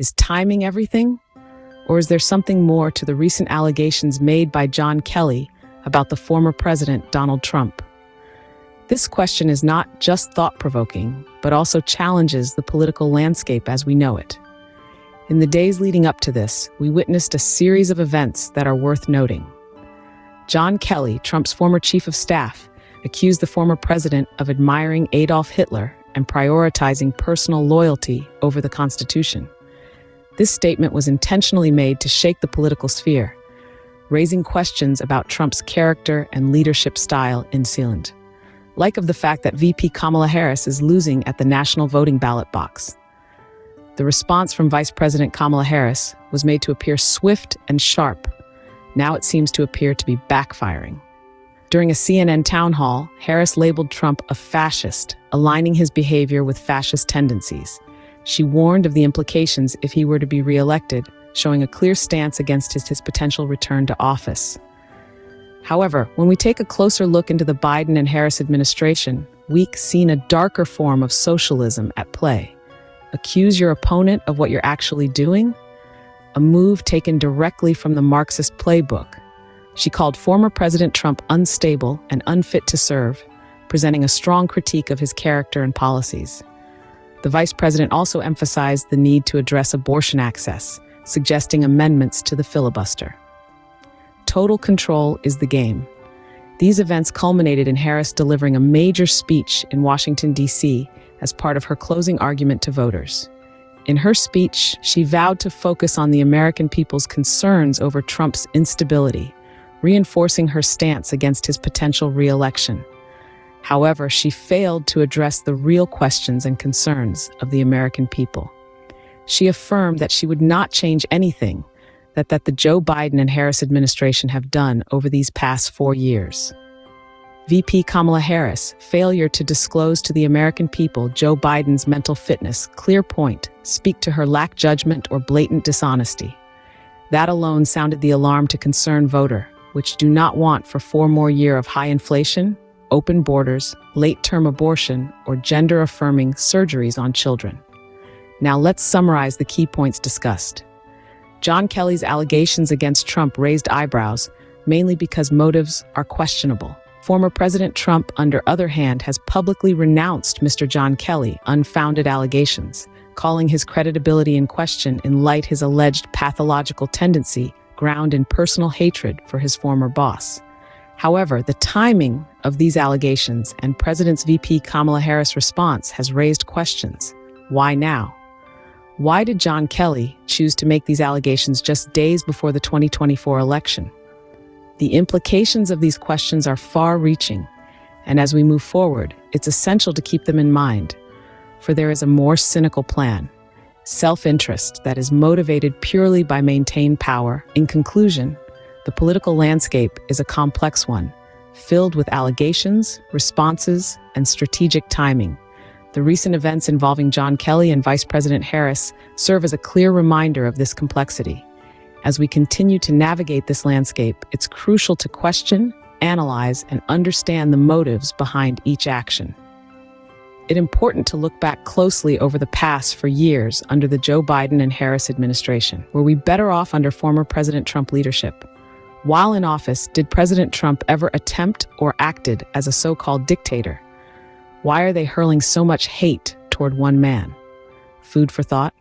Is timing everything? Or is there something more to the recent allegations made by John Kelly about the former president, Donald Trump? This question is not just thought-provoking, but also challenges the political landscape as we know it. In the days leading up to this, we witnessed a series of events that are worth noting. John Kelly, Trump's former chief of staff, accused the former president of admiring Adolf Hitler and prioritizing personal loyalty over the Constitution. This statement was intentionally made to shake the political sphere, raising questions about Trump's character and leadership style in Sealand, like of the fact that VP Kamala Harris is losing at the national voting ballot box. The response from Vice President Kamala Harris was made to appear swift and sharp. Now it seems to appear to be backfiring. During a CNN town hall, Harris labeled Trump a fascist, aligning his behavior with fascist tendencies. She warned of the implications if he were to be re-elected, showing a clear stance against his potential return to office. However, when we take a closer look into the Biden and Harris administration, we've seen a darker form of socialism at play. Accuse your opponent of what you're actually doing? A move taken directly from the Marxist playbook. She called former President Trump unstable and unfit to serve, presenting a strong critique of his character and policies. The vice president also emphasized the need to address abortion access, suggesting amendments to the filibuster. Total control is the game. These events culminated in Harris delivering a major speech in Washington, D.C., as part of her closing argument to voters. In her speech, she vowed to focus on the American people's concerns over Trump's instability, reinforcing her stance against his potential re-election. However, she failed to address the real questions and concerns of the American people. She affirmed that she would not change anything that the Joe Biden and Harris administration have done over these past 4 years. VP Kamala Harris' failure to disclose to the American people Joe Biden's mental fitness, clear point, speak to her lack judgment or blatant dishonesty. That alone sounded the alarm to concerned voter, which do not want for 4 more years of high inflation, open borders, late-term abortion, or gender-affirming surgeries on children. Now let's summarize the key points discussed. John Kelly's allegations against Trump raised eyebrows, mainly because motives are questionable. Former President Trump, on the other hand, has publicly renounced Mr. John Kelly's unfounded allegations, calling his credibility in question in light his alleged pathological tendency ground in personal hatred for his former boss. However, the timing of these allegations and President's VP Kamala Harris' response has raised questions. Why now? Why did John Kelly choose to make these allegations just days before the 2024 election? The implications of these questions are far-reaching, and as we move forward, it's essential to keep them in mind, for there is a more cynical plan, self-interest that is motivated purely by maintained power. In conclusion, the political landscape is a complex one, filled with allegations, responses, and strategic timing. The recent events involving John Kelly and Vice President Harris serve as a clear reminder of this complexity. As we continue to navigate this landscape, it's crucial to question, analyze, and understand the motives behind each action. It's important to look back closely over the past for years under the Joe Biden and Harris administration. Were we better off under former President Trump leadership? While in office, did President Trump ever attempt or acted as a so-called dictator? Why are they hurling so much hate toward one man? Food for thought.